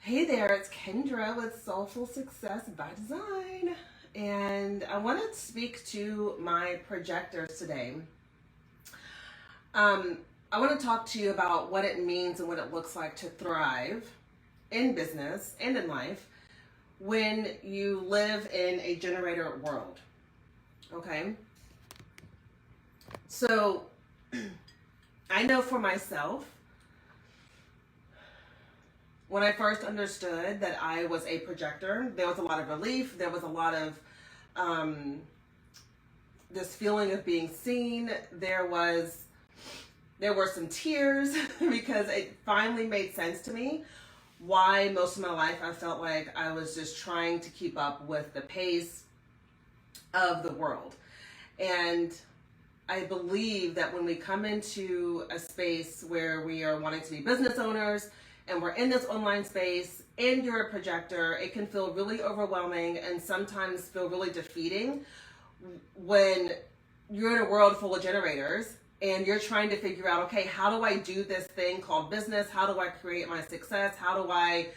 Hey there, it's Kendra with Soulful Success by Design, and I want to speak to my projectors today. I want to talk to you about what it means and what it looks like to thrive in business and in life when you live in a generator world. Okay? So, I know for myself, when I first understood that I was a projector, there was a lot of relief. There was a lot of this feeling of being seen. There were some tears because it finally made sense to me why most of my life I felt like I was just trying to keep up with the pace of the world. And I believe that when we come into a space where we are wanting to be business owners, and we're in this online space and you're a projector, it can feel really overwhelming and sometimes feel really defeating when you're in a world full of generators and you're trying to figure out, okay, how do I do this thing called business? How do I create my success? How do I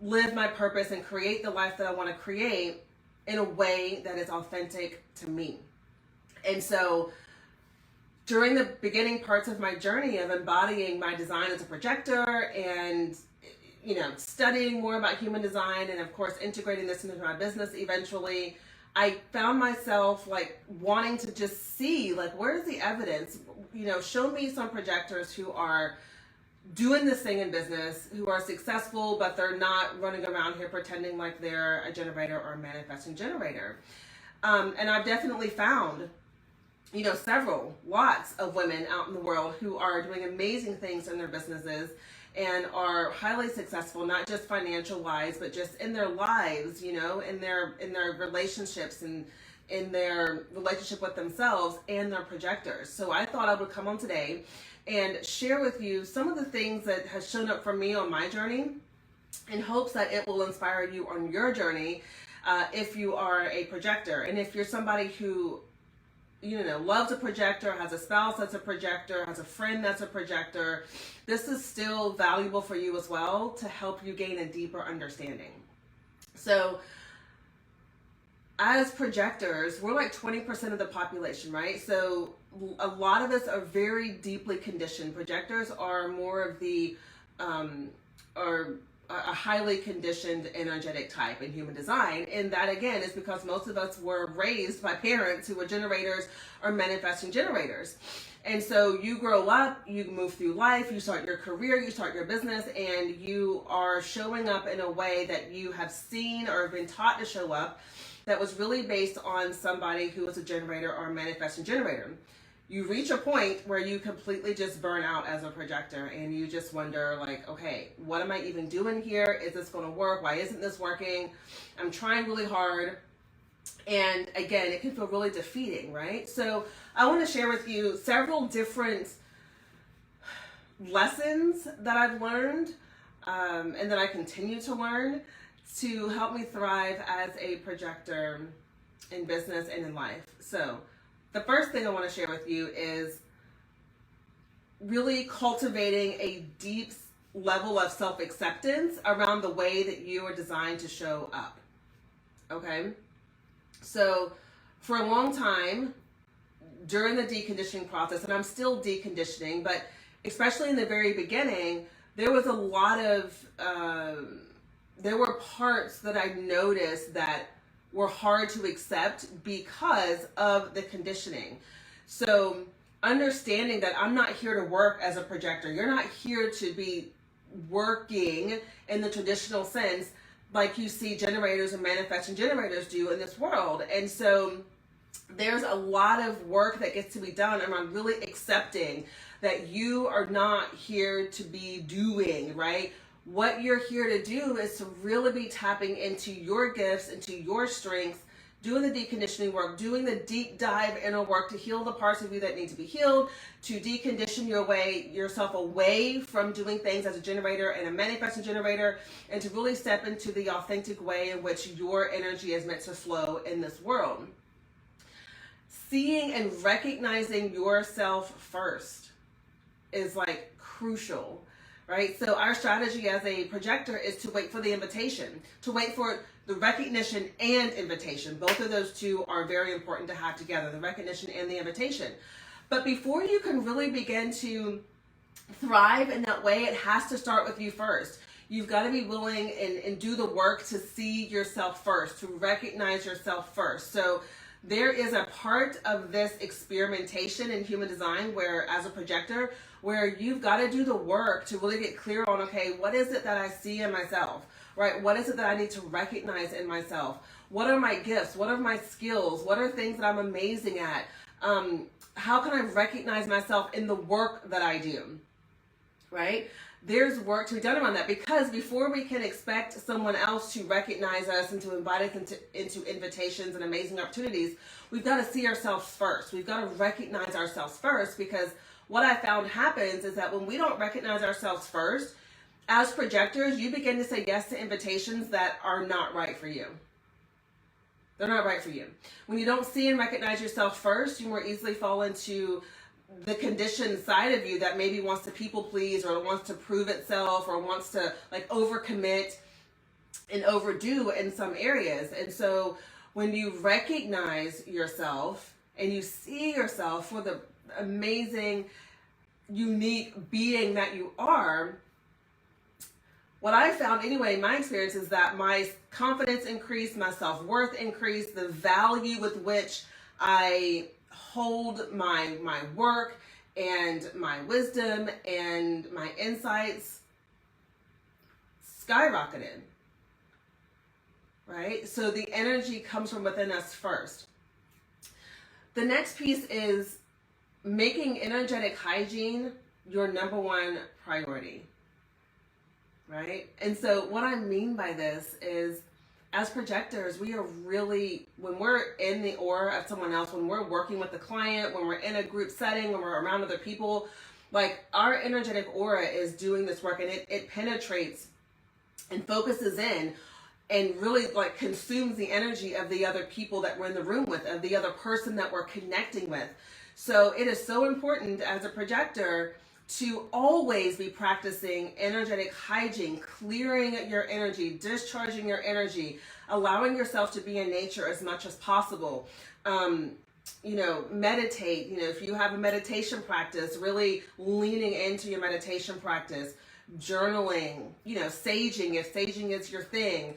live my purpose and create the life that I want to create in a way that is authentic to me? And so during the beginning parts of my journey of embodying my design as a projector and, studying more about human design and of course integrating this into my business eventually, I found myself like wanting to just see like, where's the evidence? Show me some projectors who are doing this thing in business, who are successful, but they're not running around here pretending like they're a generator or a manifesting generator. And I've definitely found lots of women out in the world who are doing amazing things in their businesses and are highly successful, not just financial wise, but just in their lives, in their relationships and in their relationship with themselves and their projectors. So I thought I would come on today and share with you some of the things that has shown up for me on my journey in hopes that it will inspire you on your journey if you are a projector. And if you're somebody who loves a projector, has a spouse that's a projector, has a friend that's a projector, this is still valuable for you as well to help you gain a deeper understanding. So as projectors, we're like 20% of the population, right? So a lot of us are very deeply conditioned. Projectors are more of the, are a highly conditioned energetic type in human design. And that again is because most of us were raised by parents who were generators or manifesting generators. And so you grow up, you move through life, you start your career, you start your business, and you are showing up in a way that you have seen or been taught to show up that was really based on somebody who was a generator or a manifesting generator. You reach a point where you completely just burn out as a projector and you just wonder like, okay, what am I even doing here? Is this going to work? Why isn't this working? I'm trying really hard. And again, it can feel really defeating, right? So I want to share with you several different lessons that I've learned and that I continue to learn to help me thrive as a projector in business and in life. So the first thing I want to share with you is really cultivating a deep level of self-acceptance around the way that you are designed to show up. Okay? So for a long time during the deconditioning process, and I'm still deconditioning, but especially in the very beginning, there was a lot of, there were parts that I noticed that were hard to accept because of the conditioning. So understanding that I'm not here to work as a projector. You're not here to be working in the traditional sense like you see generators and manifesting generators do in this world. And so there's a lot of work that gets to be done around really accepting that you are not here to be doing, right? What you're here to do is to really be tapping into your gifts, into your strengths, doing the deconditioning work, doing the deep dive inner work to heal the parts of you that need to be healed, to decondition yourself away from doing things as a generator and a manifesting generator, and to really step into the authentic way in which your energy is meant to flow in this world. Seeing and recognizing yourself first is like crucial. right? So our strategy as a projector is to wait for the invitation, to wait for the recognition and invitation. Both of those two are very important to have together, the recognition and the invitation. But before you can really begin to thrive in that way, it has to start with you first. You've got to be willing and do the work to see yourself first, to recognize yourself first. So there is a part of this experimentation in human design where, as a projector, where you've got to do the work to really get clear on, okay, what is it that I see in myself, right? What is it that I need to recognize in myself? What are my gifts? What are my skills? What are things that I'm amazing at? How can I recognize myself in the work that I do, right? There's work to be done around that, because before we can expect someone else to recognize us and to invite us into invitations and amazing opportunities, we've got to see ourselves first. We've got to recognize ourselves first, because what I found happens is that when we don't recognize ourselves first, as projectors, you begin to say yes to invitations that are not right for you. They're not right for you. When you don't see and recognize yourself first, you more easily fall into the conditioned side of you that maybe wants to people please, or wants to prove itself, or wants to like overcommit and overdo in some areas. And so when you recognize yourself and you see yourself for the amazing, unique being that you are, what I found anyway in my experience is that my confidence increased, my self-worth increased, the value with which I hold my work and my wisdom and my insights skyrocketed, right? So the energy comes from within us first. The next piece is making energetic hygiene your number one priority. Right? And so what I mean by this is, as projectors, we are really, when we're in the aura of someone else, when we're working with the client, when we're in a group setting, when we're around other people, like our energetic aura is doing this work, and it penetrates and focuses in and really like consumes the energy of the other people that we're in the room with, of the other person that we're connecting with. So it is so important as a projector to always be practicing energetic hygiene, clearing your energy, discharging your energy, allowing yourself to be in nature as much as possible. Meditate, if you have a meditation practice, really leaning into your meditation practice, journaling, saging, if saging is your thing,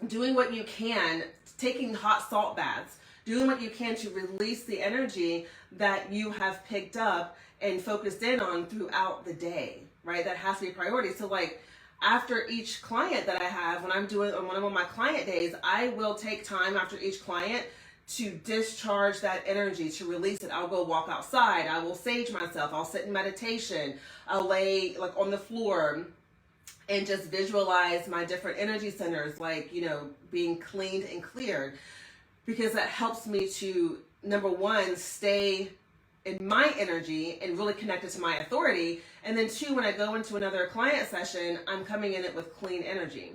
doing what you can, taking hot salt baths, doing what you can to release the energy that you have picked up and focused in on throughout the day, right? That has to be a priority. So like after each client that I have, when I'm doing on one of my client days, I will take time after each client to discharge that energy, to release it. I'll go walk outside. I will sage myself. I'll sit in meditation. I'll lay like on the floor and just visualize my different energy centers, like, being cleaned and cleared, because that helps me to, number one, stay in my energy and really connected to my authority. And then two, when I go into another client session, I'm coming in it with clean energy.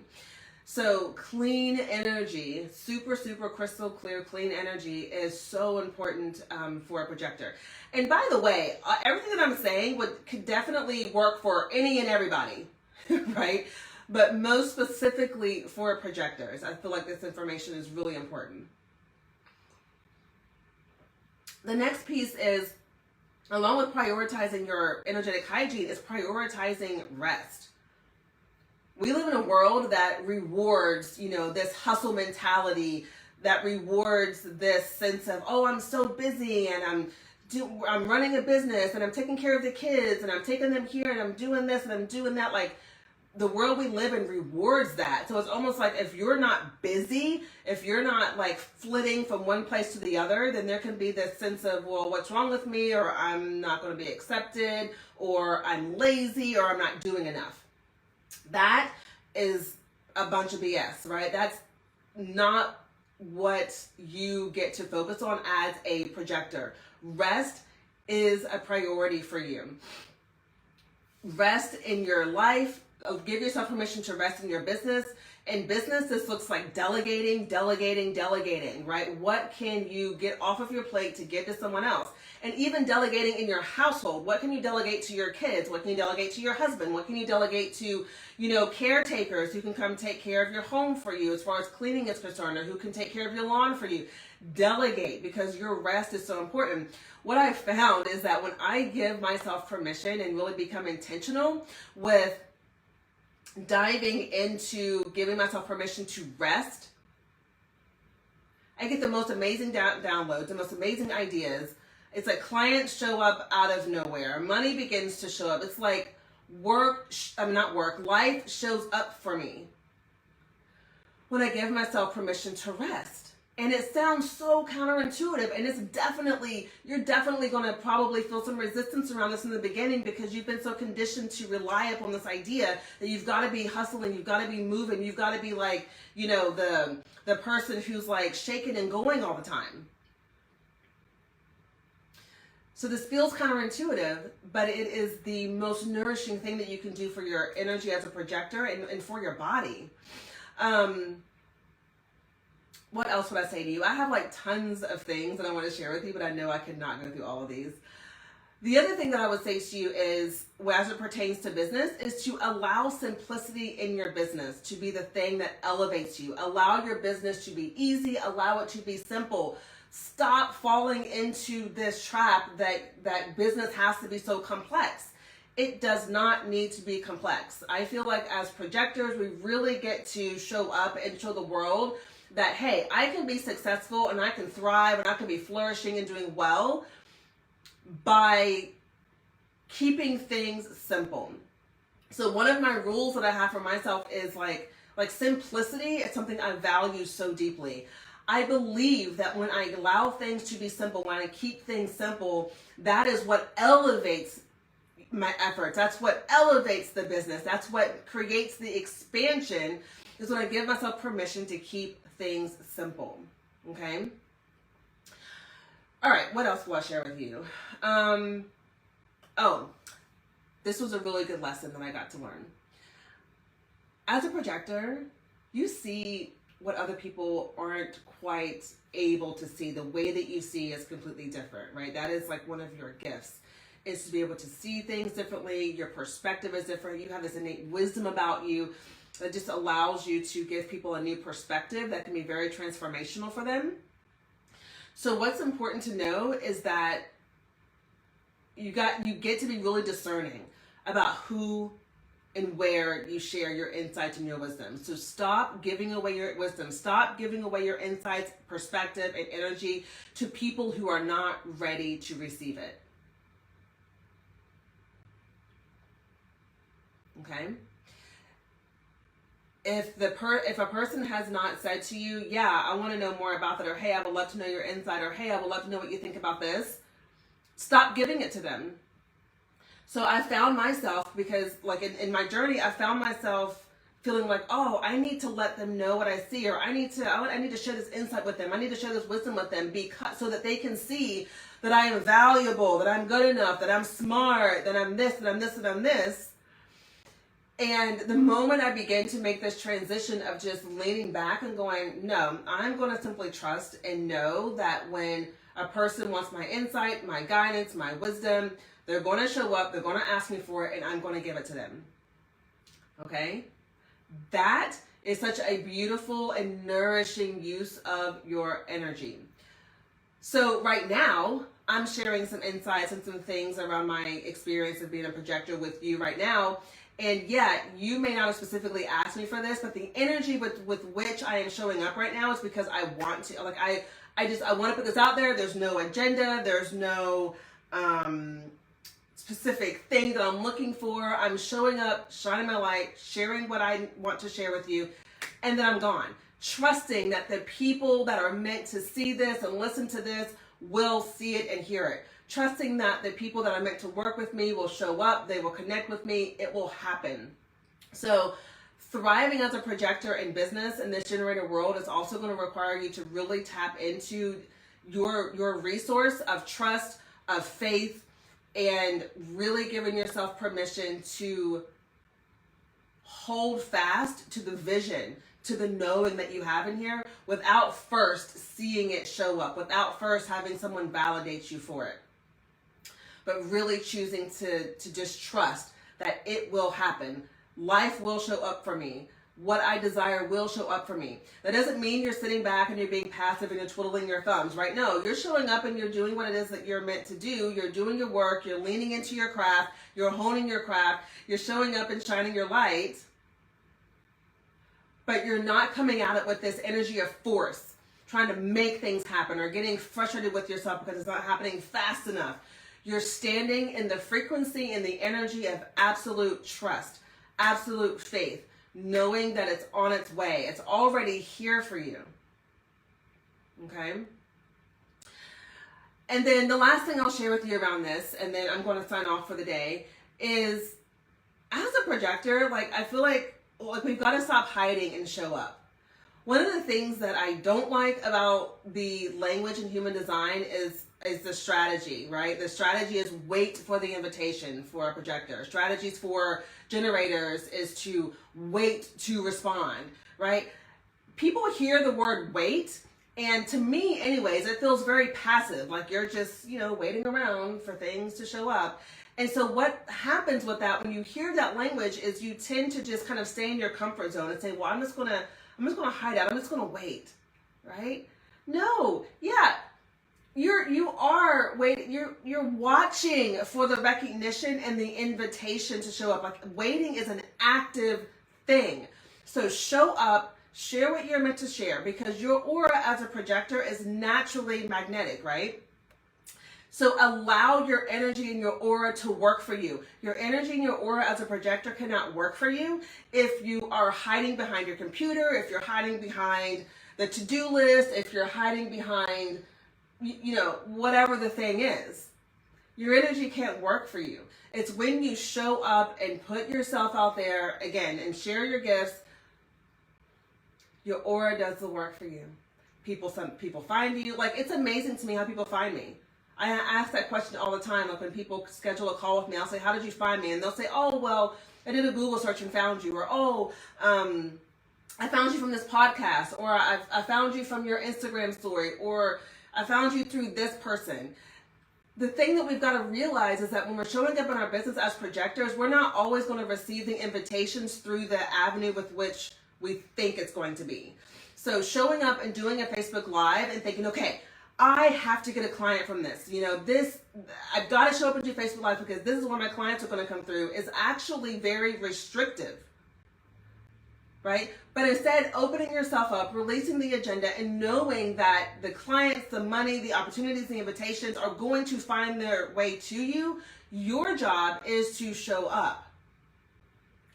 So clean energy, super, super crystal clear, clean energy is so important for a projector. And by the way, everything that I'm saying could definitely work for any and everybody, right? But most specifically for projectors, I feel like this information is really important. The next piece is, along with prioritizing your energetic hygiene, is prioritizing rest. We live in a world that rewards, this hustle mentality, that rewards this sense of, oh, I'm so busy and I'm running a business and I'm taking care of the kids and I'm taking them here and I'm doing this and I'm doing that. Like, the world we live in rewards that. So it's almost like if you're not busy, if you're not like flitting from one place to the other, then there can be this sense of, well, what's wrong with me? Or I'm not going to be accepted, or I'm lazy, or I'm not doing enough. That is a bunch of BS, right? That's not what you get to focus on as a projector. Rest is a priority for you. Rest in your life, give yourself permission to rest in your business. In business, this looks like delegating, right? What can you get off of your plate to give to someone else? And even delegating in your household. What can you delegate to your kids? What can you delegate to your husband? What can you delegate to, caretakers who can come take care of your home for you as far as cleaning is concerned, or who can take care of your lawn for you? Delegate, because your rest is so important. What I found is that when I give myself permission and really become intentional with diving into giving myself permission to rest, I get the most amazing downloads, the most amazing ideas. It's like clients show up out of nowhere. Money begins to show up. It's like life shows up for me when I give myself permission to rest. And it sounds so counterintuitive, and you're definitely going to probably feel some resistance around this in the beginning, because you've been so conditioned to rely upon this idea that you've got to be hustling, you've got to be moving, you've got to be like, the person who's like shaking and going all the time. So this feels counterintuitive, but it is the most nourishing thing that you can do for your energy as a projector and for your body. What else would I say to you? I have like tons of things that I want to share with you, but I know I cannot go through all of these. The other thing that I would say to you is, as it pertains to business, is to allow simplicity in your business to be the thing that elevates you. Allow your business to be easy. Allow it to be simple. Stop falling into this trap that business has to be so complex. It does not need to be complex. I feel like as projectors, we really get to show up and show the world that, hey, I can be successful and I can thrive and I can be flourishing and doing well by keeping things simple. So one of my rules that I have for myself is like simplicity is something I value so deeply. I believe that when I allow things to be simple, when I keep things simple, that is what elevates my efforts. That's what elevates the business. That's what creates the expansion, is when I give myself permission to keep things simple. Okay? All right, what else will I share with you? This was a really good lesson that I got to learn. As a projector, you see what other people aren't quite able to see. The way that you see is completely different, right? That is like one of your gifts, is to be able to see things differently. Your perspective is different. You have this innate wisdom about you that just allows you to give people a new perspective that can be very transformational for them. So what's important to know is that you get to be really discerning about who and where you share your insights and your wisdom. So stop giving away your wisdom. Stop giving away your insights, perspective, and energy to people who are not ready to receive it. Okay? If a person has not said to you, yeah, I want to know more about that, or hey, I would love to know your insight, or hey, I would love to know what you think about this, stop giving it to them. So I found myself, because like in my journey, I found myself feeling like, oh, I need to let them know what I see, or I need to share this insight with them. I need to share this wisdom with them, because so that they can see that I am valuable, that I'm good enough, that I'm smart, that I'm this, that I'm this, that I'm this. And the moment I began to make this transition of just leaning back and going, no, I'm going to simply trust and know that when a person wants my insight, my guidance, my wisdom, they're going to show up, they're going to ask me for it, and I'm going to give it to them. Okay? That is such a beautiful and nourishing use of your energy. So right now, I'm sharing some insights and some things around my experience of being a projector with you right now. And yet, you may not have specifically asked me for this, but the energy with which I am showing up right now is because I want to. Like I want to put this out there. There's no agenda. There's no specific thing that I'm looking for. I'm showing up, shining my light, sharing what I want to share with you, and then I'm gone. Trusting that the people that are meant to see this and listen to this will see it and hear it. Trusting that the people that are meant to work with me will show up, they will connect with me, it will happen. So thriving as a projector in business in this generator world is also going to require you to really tap into your resource of trust, of faith, and really giving yourself permission to hold fast to the vision, to the knowing that you have in here without first seeing it show up, without first having someone validate you for it. But really choosing to just trust that it will happen. Life will show up for me. What I desire will show up for me. That doesn't mean you're sitting back and you're being passive and you're twiddling your thumbs, right? No, you're showing up and you're doing what it is that you're meant to do. You're doing your work. You're leaning into your craft. You're honing your craft. You're showing up and shining your light. But you're not coming at it with this energy of force, trying to make things happen or getting frustrated with yourself because it's not happening fast enough. You're standing in the frequency and the energy of absolute trust, absolute faith, knowing that it's on its way. It's already here for you. Okay? And then the last thing I'll share with you around this, and then I'm going to sign off for the day, is as a projector, I feel like we've got to stop hiding and show up. One of the things that I don't like about the language in human design is the strategy, right? The strategy is wait for the invitation for a projector. Strategies for generators is to wait to respond, right? People hear the word wait, and to me anyways, it feels very passive, like you're just, waiting around for things to show up. And so what happens with that when you hear that language is you tend to just kind of stay in your comfort zone and say, well, I'm just gonna hide out. I'm just gonna wait, right? No, yeah, you are waiting. You're watching for the recognition and the invitation to show up. Like waiting is an active thing. So show up, share what you're meant to share, because your aura as a projector is naturally magnetic, right? So allow your energy and your aura to work for you. Your energy and your aura as a projector cannot work for you if you are hiding behind your computer, if you're hiding behind the to-do list, if you're hiding behind, whatever the thing is. Your energy can't work for you. It's when you show up and put yourself out there again and share your gifts, your aura does the work for you. Some people find you. It's amazing to me how people find me. I ask that question all the time. When people schedule a call with me, I'll say, how did you find me? And they'll say, oh, well, I did a Google search and found you. Or, I found you from this podcast. Or I found you from your Instagram story. Or I found you through this person. The thing that we've got to realize is that when we're showing up in our business as projectors, we're not always going to receive the invitations through the avenue with which we think it's going to be. So showing up and doing a Facebook Live and thinking, okay, I have to get a client from this. I've got to show up and do Facebook Live because this is where my clients are going to come through, is actually very restrictive, right? But instead, opening yourself up, releasing the agenda, and knowing that the clients, the money, the opportunities, the invitations are going to find their way to you. Your job is to show up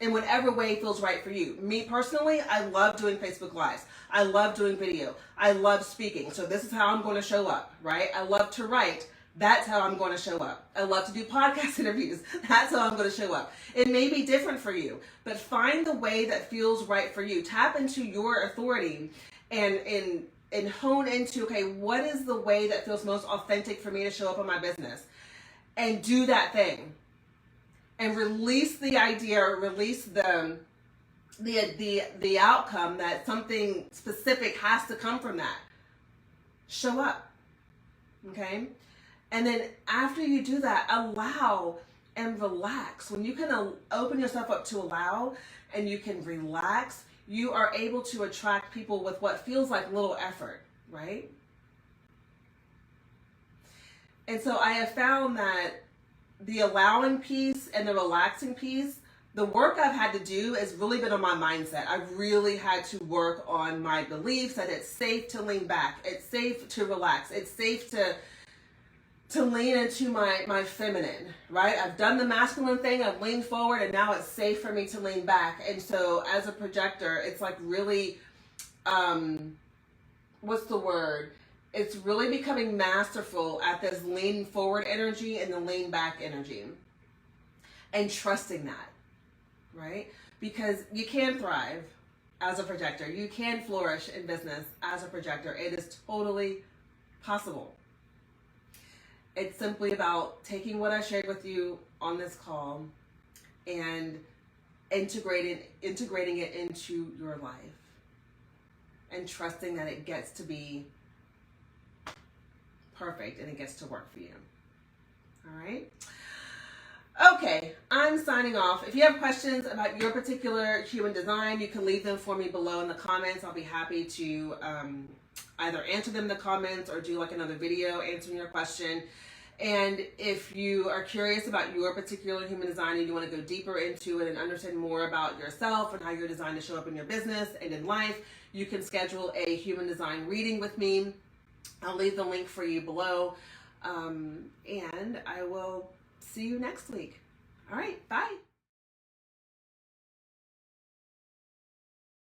in whatever way feels right for you. Me personally, I love doing Facebook Lives. I love doing video. I love speaking. So this is how I'm going to show up, right? I love to write. That's how I'm going to show up. I love to do podcast interviews. That's how I'm going to show up. It may be different for you, but find the way that feels right for you. Tap into your authority and hone into, okay, what is the way that feels most authentic for me to show up in my business? And do that thing. And release the idea, or release the outcome that something specific has to come from that. Show up, okay? And then after you do that, allow and relax. When you can open yourself up to allow and you can relax, you are able to attract people with what feels like little effort, right? And so I have found that the allowing piece and the relaxing piece, the work I've had to do has really been on my mindset. I've really had to work on my beliefs that it's safe to lean back. It's safe to relax. It's safe to lean into my feminine, right? I've done the masculine thing. I've leaned forward, and now it's safe for me to lean back. And so as a projector, it's like really, what's the word? It's really becoming masterful at this lean forward energy and the lean back energy. And trusting that, right? Because you can thrive as a projector. You can flourish in business as a projector. It is totally possible. It's simply about taking what I shared with you on this call and integrating it into your life and trusting that it gets to be perfect and it gets to work for you. All right. Okay, I'm signing off. If you have questions about your particular human design, you can leave them for me below in the comments. I'll be happy to either answer them in the comments or do like another video answering your question. And if you are curious about your particular human design and you want to go deeper into it and understand more about yourself and how you're designed to show up in your business and in life, you can schedule a human design reading with me. I'll leave the link for you below. And I will see you next week. All right, bye.